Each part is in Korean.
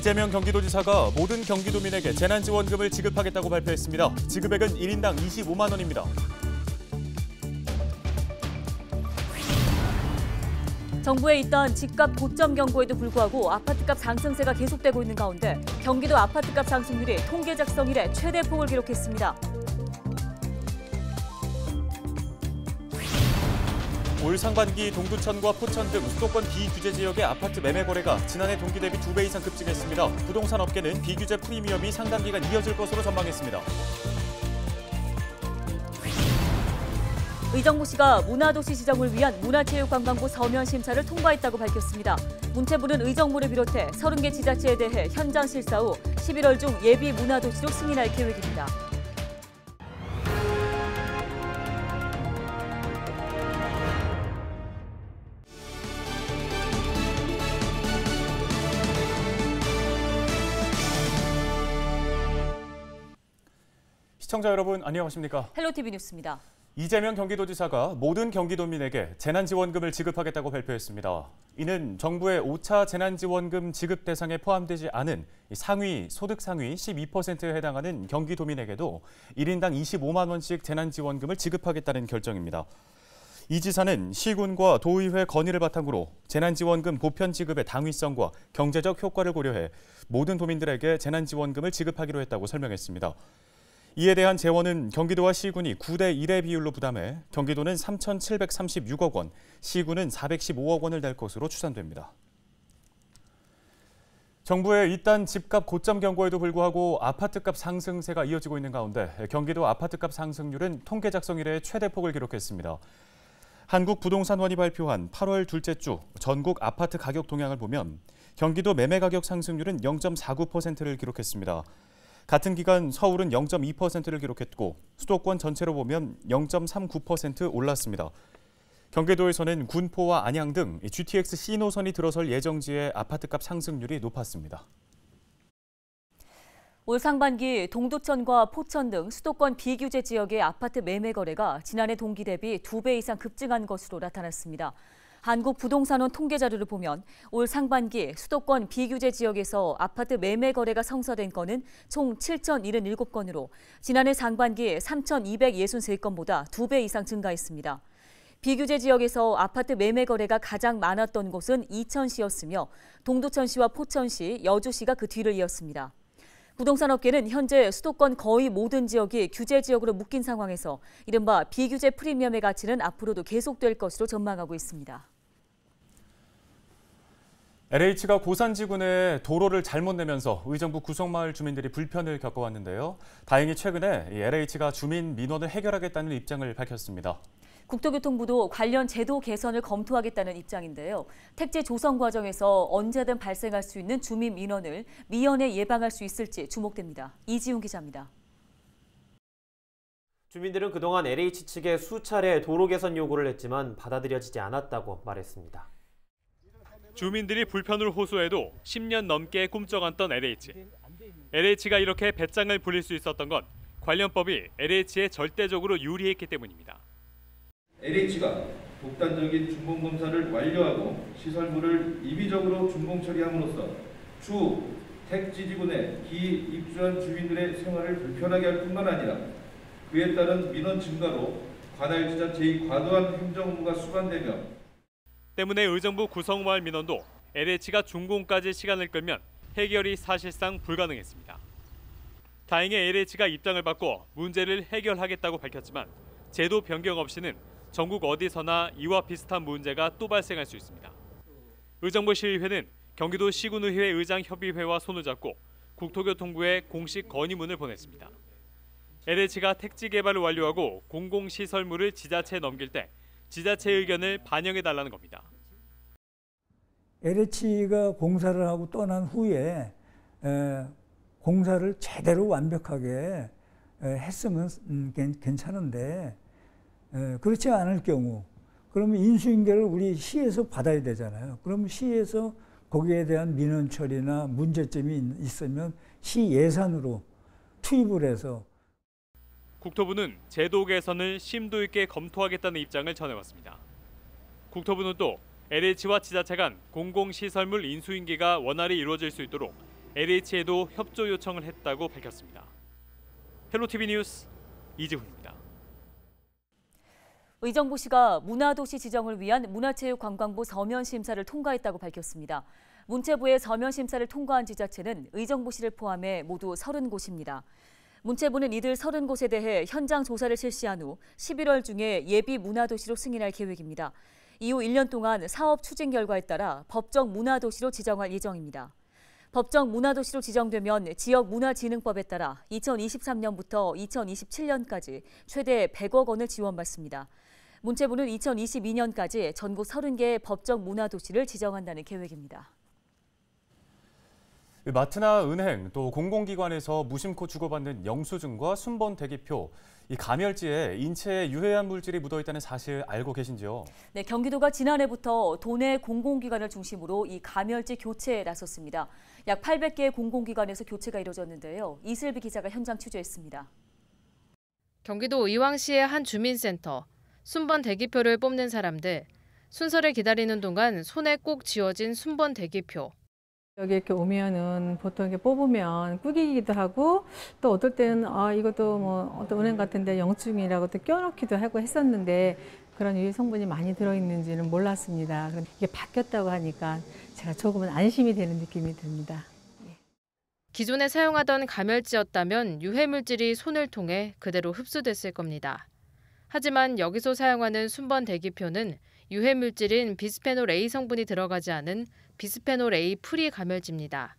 이재명 경기도지사가 모든 경기도민에게 재난지원금을 지급하겠다고 발표했습니다. 지급액은 1인당 25만 원입니다. 정부의 잇따른 집값 고점 경고에도 불구하고 아파트값 상승세가 계속되고 있는 가운데 경기도 아파트값 상승률이 통계 작성 이래 최대폭을 기록했습니다. 올 상반기 동두천과 포천 등 수도권 비규제 지역의 아파트 매매 거래가 지난해 동기 대비 2배 이상 급증했습니다. 부동산 업계는 비규제 프리미엄이 상당 기간 이어질 것으로 전망했습니다. 의정부시가 문화도시 지정을 위한 문화체육관광부 서면 심사를 통과했다고 밝혔습니다. 문체부는 의정부를 비롯해 30개 지자체에 대해 현장 실사 후 11월 중 예비 문화도시로 승인할 계획입니다. 시청자 여러분 안녕하십니까? 헬로티비 뉴스입니다. 이재명 경기도지사가 모든 경기도민에게 재난지원금을 지급하겠다고 발표했습니다. 이는 정부의 5차 재난지원금 지급 대상에 포함되지 않은 상위, 소득 상위 12%에 해당하는 경기도민에게도 1인당 25만 원씩 재난지원금을 지급하겠다는 결정입니다. 이 지사는 시군과 도의회 건의를 바탕으로 재난지원금 보편 지급의 당위성과 경제적 효과를 고려해 모든 도민들에게 재난지원금을 지급하기로 했다고 설명했습니다. 이에 대한 재원은 경기도와 시군이 9대 1의 비율로 부담해 경기도는 3,736억 원, 시군은 415억 원을 낼 것으로 추산됩니다. 정부의 잇따른 집값 고점 경고에도 불구하고 아파트값 상승세가 이어지고 있는 가운데 경기도 아파트값 상승률은 통계 작성 이래 최대폭을 기록했습니다. 한국부동산원이 발표한 8월 둘째 주 전국 아파트 가격 동향을 보면 경기도 매매가격 상승률은 0.49%를 기록했습니다. 같은 기간 서울은 0.2%를 기록했고 수도권 전체로 보면 0.39% 올랐습니다. 경기도에서는 군포와 안양 등 GTX C노선이 들어설 예정지의 아파트값 상승률이 높았습니다. 올 상반기 동두천과 포천 등 수도권 비규제 지역의 아파트 매매 거래가 지난해 동기 대비 2배 이상 급증한 것으로 나타났습니다. 한국부동산원 통계 자료를 보면 올 상반기 수도권 비규제 지역에서 아파트 매매 거래가 성사된 건은 총 7,077건으로 지난해 상반기 3,263건보다 2배 이상 증가했습니다. 비규제 지역에서 아파트 매매 거래가 가장 많았던 곳은 이천시였으며 동두천시와 포천시, 여주시가 그 뒤를 이었습니다. 부동산 업계는 현재 수도권 거의 모든 지역이 규제 지역으로 묶인 상황에서 이른바 비규제 프리미엄의 가치는 앞으로도 계속될 것으로 전망하고 있습니다. LH가 고산지구내 도로를 잘못 내면서 의정부 구성마을 주민들이 불편을 겪어왔는데요. 다행히 최근에 LH가 주민 민원을 해결하겠다는 입장을 밝혔습니다. 국토교통부도 관련 제도 개선을 검토하겠다는 입장인데요. 택지 조성 과정에서 언제든 발생할 수 있는 주민 민원을 미연에 예방할 수 있을지 주목됩니다. 이지훈 기자입니다. 주민들은 그동안 LH 측에 수차례 도로 개선 요구를 했지만 받아들여지지 않았다고 말했습니다. 주민들이 불편을 호소해도 10년 넘게 꿈쩍었던 LH. LH가 이렇게 배짱을 부릴 수 있었던 건 관련법이 LH에 절대적으로 유리했기 때문입니다. LH가 독단적인 준공 검사를 완료하고 시설물을 임의적으로 준공 처리함으로써 주 택지지구 내 기입주한 주민들의 생활을 불편하게 할 뿐만 아니라 그에 따른 민원 증가로 관할 지자체의 과도한 행정 업무가 수반되며 때문에 의정부 구성마을 민원도 LH가 준공까지 시간을 끌면 해결이 사실상 불가능했습니다. 다행히 LH가 입장을 바꿔 문제를 해결하겠다고 밝혔지만 제도 변경 없이는 전국 어디서나 이와 비슷한 문제가 또 발생할 수 있습니다. 의정부 시의회는 경기도 시군의회 의장협의회와 손을 잡고 국토교통부에 공식 건의문을 보냈습니다. LH가 택지 개발을 완료하고 공공시설물을 지자체에 넘길 때 지자체의 의견을 반영해달라는 겁니다. LH가 공사를 하고 떠난 후에 공사를 제대로 완벽하게 했으면 괜찮은데 그렇지 않을 경우 그러면 인수인계를 우리 시에서 받아야 되잖아요. 그러면 시에서 거기에 대한 민원 처리나 문제점이 있으면 시 예산으로 투입을 해서 국토부는 제도 개선을 심도 있게 검토하겠다는 입장을 전해왔습니다. 국토부는 또 LH와 지자체 간 공공시설물 인수인계가 원활히 이루어질 수 있도록 LH에도 협조 요청을 했다고 밝혔습니다. 헬로티비 뉴스 이지훈입니다. 의정부시가 문화도시 지정을 위한 문화체육관광부 서면 심사를 통과했다고 밝혔습니다. 문체부의 서면 심사를 통과한 지자체는 의정부시를 포함해 모두 30곳입니다. 문체부는 이들 30곳에 대해 현장 조사를 실시한 후 11월 중에 예비 문화도시로 승인할 계획입니다. 이후 1년 동안 사업 추진 결과에 따라 법정 문화도시로 지정할 예정입니다. 법정 문화도시로 지정되면 지역문화진흥법에 따라 2023년부터 2027년까지 최대 100억 원을 지원받습니다. 문체부는 2022년까지 전국 30개의 법정 문화도시를 지정한다는 계획입니다. 마트나 은행 또 공공기관에서 무심코 주고받는 영수증과 순번 대기표, 이 가멸지에 인체에 유해한 물질이 묻어있다는 사실 알고 계신지요? 네, 경기도가 지난해부터 도내 공공기관을 중심으로 이 가멸지 교체에 나섰습니다. 약 800개의 공공기관에서 교체가 이뤄졌는데요. 이슬비 기자가 현장 취재했습니다. 경기도 의왕시의 한 주민센터, 순번 대기표를 뽑는 사람들, 순서를 기다리는 동안 손에 꼭 쥐어진 순번 대기표. 여기 이렇게 오면은 보통 이렇게 뽑으면 꾸기기도 하고 또 어떨 때는 이것도 뭐 어떤 은행 같은데 영수증이라고 또 껴놓기도 하고 했었는데 그런 유해 성분이 많이 들어있는지는 몰랐습니다. 그런데 이게 바뀌었다고 하니까 제가 조금은 안심이 되는 느낌이 듭니다. 기존에 사용하던 가멸지였다면 유해 물질이 손을 통해 그대로 흡수됐을 겁니다. 하지만 여기서 사용하는 순번 대기표는 유해 물질인 비스페놀 A 성분이 들어가지 않은 비스페놀 A 프리 가멸지입니다.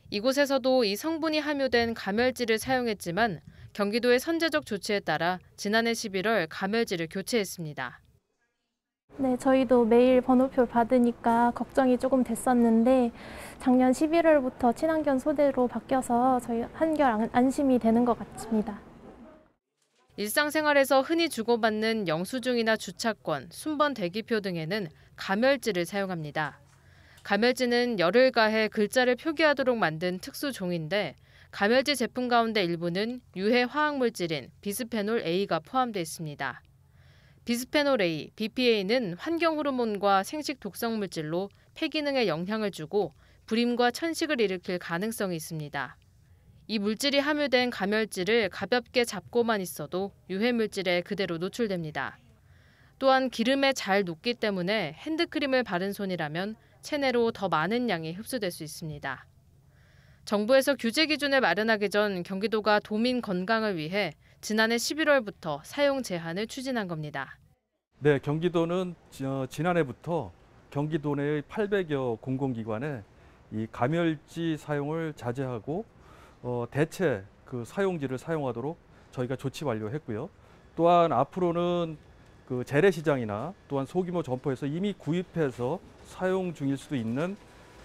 이곳에서도 이 성분이 함유된 가멸지를 사용했지만 경기도의 선제적 조치에 따라 지난해 11월 가멸지를 교체했습니다. 네, 저희도 매일 번호표를 받으니까 걱정이 조금 됐었는데 작년 11월부터 친환경 소재로 바뀌어서 저희 한결 안심이 되는 것 같습니다. 일상생활에서 흔히 주고받는 영수증이나 주차권, 순번 대기표 등에는 가멸지를 사용합니다. 가멸지는 열을 가해 글자를 표기하도록 만든 특수 종인데 가멸지 제품 가운데 일부는 유해 화학물질인 비스페놀 A가 포함되어 있습니다. 비스페놀 A, BPA는 환경 호르몬과 생식 독성 물질로 폐기능에 영향을 주고 불임과 천식을 일으킬 가능성이 있습니다. 이 물질이 함유된 가멸지를 가볍게 잡고만 있어도 유해 물질에 그대로 노출됩니다. 또한 기름에 잘 녹기 때문에 핸드크림을 바른 손이라면 체내로 더 많은 양이 흡수될 수 있습니다. 정부에서 규제 기준을 마련하기 전 경기도가 도민 건강을 위해 지난해 11월부터 사용 제한을 추진한 겁니다. 네, 경기도는 지난해부터 경기도 내의 800여 공공기관에 이 가멸지 사용을 자제하고 대체 그 사용지를 사용하도록 저희가 조치 완료했고요. 또한 앞으로는 그 재래시장이나 또한 소규모 점포에서 이미 구입해서 사용 중일 수도 있는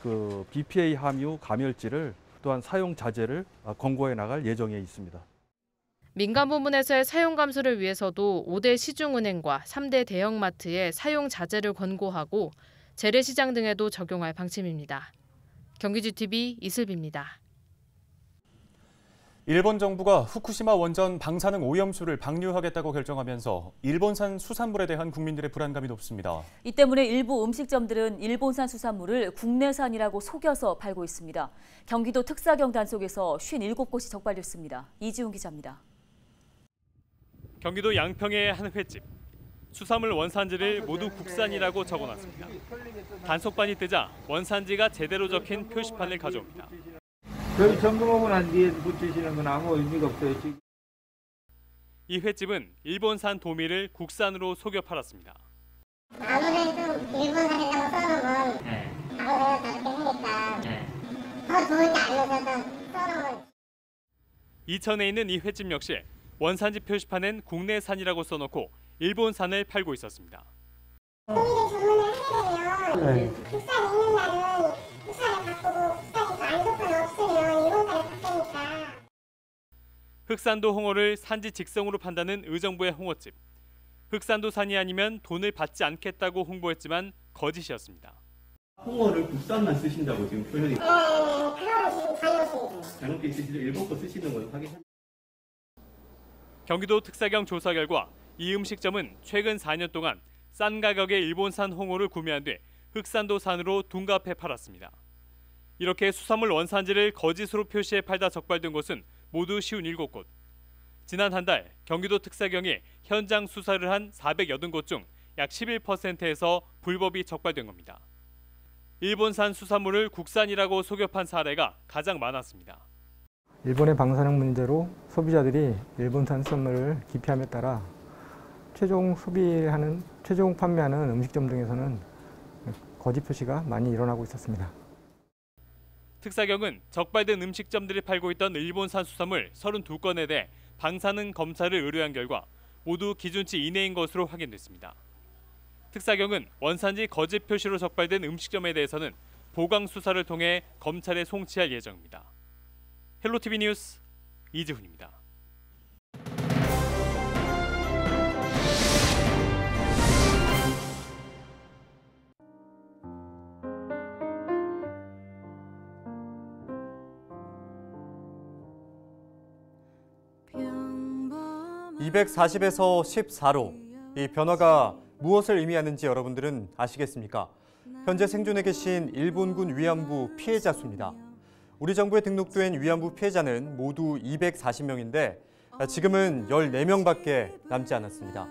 그 BPA 함유 가멸지를 또한 사용 자제를 권고해 나갈 예정에 있습니다. 민간 부문에서의 사용 감소를 위해서도 5대 시중은행과 3대 대형마트의 사용 자제를 권고하고 재래시장 등에도 적용할 방침입니다. 경기지TV 이슬비입니다. 일본 정부가 후쿠시마 원전 방사능 오염수를 방류하겠다고 결정하면서 일본산 수산물에 대한 국민들의 불안감이 높습니다. 이 때문에 일부 음식점들은 일본산 수산물을 국내산이라고 속여서 팔고 있습니다. 경기도 특사경 단속에서 57곳이 적발됐습니다. 이지훈 기자입니다. 경기도 양평의 한 횟집. 수산물 원산지를 모두 국산이라고 적어놨습니다. 단속반이 뜨자 원산지가 제대로 적힌 표시판을 가져옵니다. 저희 점검하고 난 뒤에 붙이시는 건 아무 의미가 없어요. 지금. 이 횟집은 일본산 도미를 국산으로 속여 팔았습니다. 아무래도 일본산이라고 써놓으면 아무래도 다르게 하니까 더 좋은 게 알려져서 써놓으면. 이천에 있는 이 횟집 역시 원산지 표시판엔 국내산이라고 써놓고 일본산을 팔고 있었습니다. 도미를 주문을 하려면 국산 있는 날은 국산을 바꾸고 국산이 안 좋거나 없으면 일본산을 바꾸니까. 흑산도 홍어를 산지 직송으로 판다는 의정부의 홍어집. 흑산도산이 아니면 돈을 받지 않겠다고 홍보했지만 거짓이었습니다. 홍어를 국산만 쓰신다고 지금 표현이. 그거를 지금 잘못입니다. 잘못게 쓰시죠? 일본 거 쓰시는 건 확인. 경기도 특사경 조사 결과 이 음식점은 최근 4년 동안 싼 가격에 일본산 홍어를 구매한 뒤 흑산도산으로 둔갑해 팔았습니다. 이렇게 수산물 원산지를 거짓으로 표시해 팔다 적발된 곳은 모두 57곳. 지난 한 달 경기도 특사경이 현장 수사를 한 480곳 중 약 11%에서 불법이 적발된 겁니다. 일본산 수산물을 국산이라고 속여 판 사례가 가장 많았습니다. 일본의 방사능 문제로 소비자들이 일본산 수산물을 기피함에 따라 최종 판매하는 음식점 등에서는 거짓 표시가 많이 일어나고 있었습니다. 특사경은 적발된 음식점들이 팔고 있던 일본산 수산물 32건에 대해 방사능 검사를 의뢰한 결과 모두 기준치 이내인 것으로 확인됐습니다. 특사경은 원산지 거짓 표시로 적발된 음식점에 대해서는 보강 수사를 통해 검찰에 송치할 예정입니다. 헬로티비 뉴스 이지훈입니다. (240에서 14로) 이 변화가 무엇을 의미하는지 여러분들은 아시겠습니까? 현재 생존해 계신 일본군 위안부 피해자 수입니다. 우리 정부에 등록된 위안부 피해자는 모두 240명인데 지금은 14명밖에 남지 않았습니다.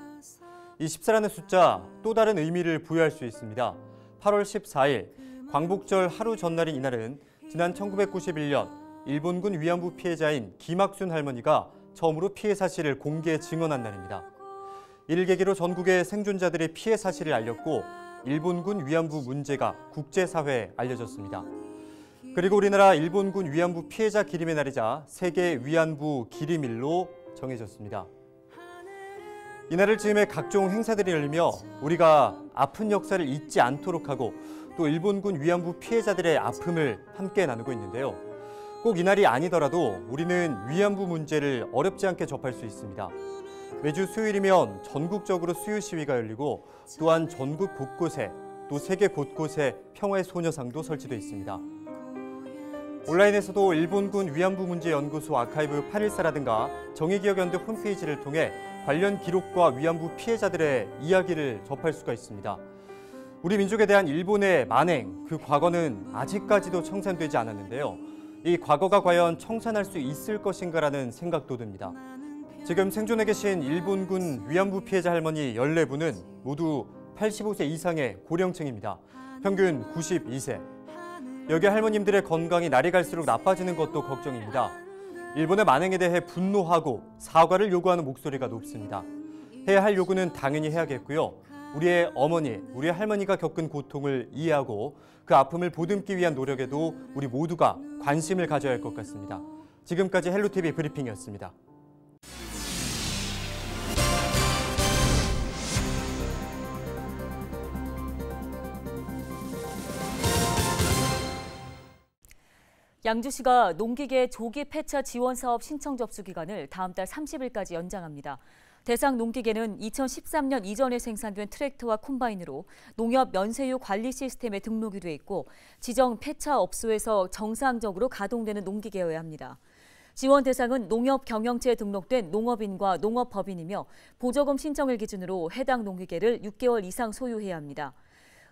이 14라는 숫자 또 다른 의미를 부여할 수 있습니다. 8월 14일 광복절 하루 전날인 이날은 지난 1991년 일본군 위안부 피해자인 김학순 할머니가 처음으로 피해 사실을 공개 증언한 날입니다. 이를 계기로 전국의 생존자들의 피해 사실을 알렸고 일본군 위안부 문제가 국제사회에 알려졌습니다. 그리고 우리나라 일본군 위안부 피해자 기림의 날이자 세계 위안부 기림일로 정해졌습니다. 이날을 즈음해 각종 행사들이 열리며 우리가 아픈 역사를 잊지 않도록 하고 또 일본군 위안부 피해자들의 아픔을 함께 나누고 있는데요. 꼭 이날이 아니더라도 우리는 위안부 문제를 어렵지 않게 접할 수 있습니다. 매주 수요일이면 전국적으로 수요 시위가 열리고 또한 전국 곳곳에 또 세계 곳곳에 평화의 소녀상도 설치되어 있습니다. 온라인에서도 일본군 위안부 문제 연구소 아카이브 814라든가 정의기억연대 홈페이지를 통해 관련 기록과 위안부 피해자들의 이야기를 접할 수가 있습니다. 우리 민족에 대한 일본의 만행, 그 과거는 아직까지도 청산되지 않았는데요. 이 과거가 과연 청산할 수 있을 것인가라는 생각도 듭니다. 지금 생존해 계신 일본군 위안부 피해자 할머니 14분은 모두 85세 이상의 고령층입니다. 평균 92세. 여기 할머님들의 건강이 날이 갈수록 나빠지는 것도 걱정입니다. 일본의 만행에 대해 분노하고 사과를 요구하는 목소리가 높습니다. 해야 할 요구는 당연히 해야겠고요. 우리의 어머니, 우리 할머니가 겪은 고통을 이해하고 그 아픔을 보듬기 위한 노력에도 우리 모두가 관심을 가져야 할 것 같습니다. 지금까지 헬로티비 브리핑이었습니다. 양주시가 농기계 조기 폐차 지원 사업 신청 접수 기간을 다음 달 30일까지 연장합니다. 대상 농기계는 2013년 이전에 생산된 트랙터와 콤바인으로 농협 면세유 관리 시스템에 등록이 돼 있고 지정 폐차 업소에서 정상적으로 가동되는 농기계여야 합니다. 지원 대상은 농협 경영체에 등록된 농업인과 농업법인이며 보조금 신청을 기준으로 해당 농기계를 6개월 이상 소유해야 합니다.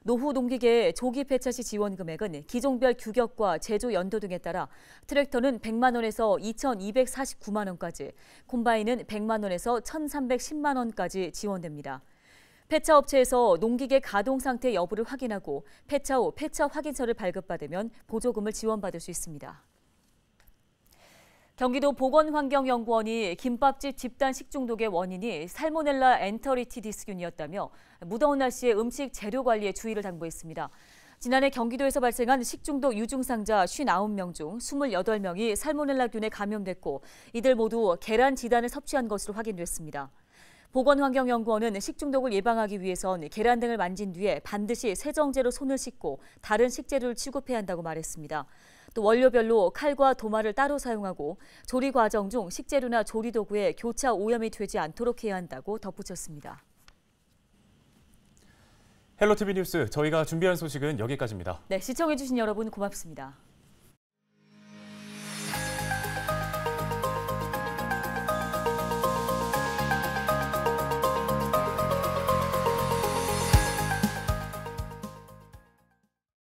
노후 농기계의 조기 폐차 시 지원 금액은 기종별 규격과 제조 연도 등에 따라 트랙터는 100만 원에서 2,249만 원까지, 콤바인은 100만 원에서 1,310만 원까지 지원됩니다. 폐차 업체에서 농기계 가동 상태 여부를 확인하고 폐차 후 폐차 확인서를 발급받으면 보조금을 지원받을 수 있습니다. 경기도 보건환경연구원이 김밥집 집단 식중독의 원인이 살모넬라 엔터리티디스균이었다며 무더운 날씨에 음식 재료 관리에 주의를 당부했습니다. 지난해 경기도에서 발생한 식중독 유증상자 59명 중 28명이 살모넬라균에 감염됐고 이들 모두 계란 지단을 섭취한 것으로 확인됐습니다. 보건환경연구원은 식중독을 예방하기 위해선 계란 등을 만진 뒤에 반드시 세정제로 손을 씻고 다른 식재료를 취급해야 한다고 말했습니다. 또 원료별로 칼과 도마를 따로 사용하고 조리 과정 중 식재료나 조리 도구에 교차 오염이 되지 않도록 해야 한다고 덧붙였습니다. 헬로티비 뉴스 저희가 준비한 소식은 여기까지입니다. 네, 시청해주신 여러분 고맙습니다.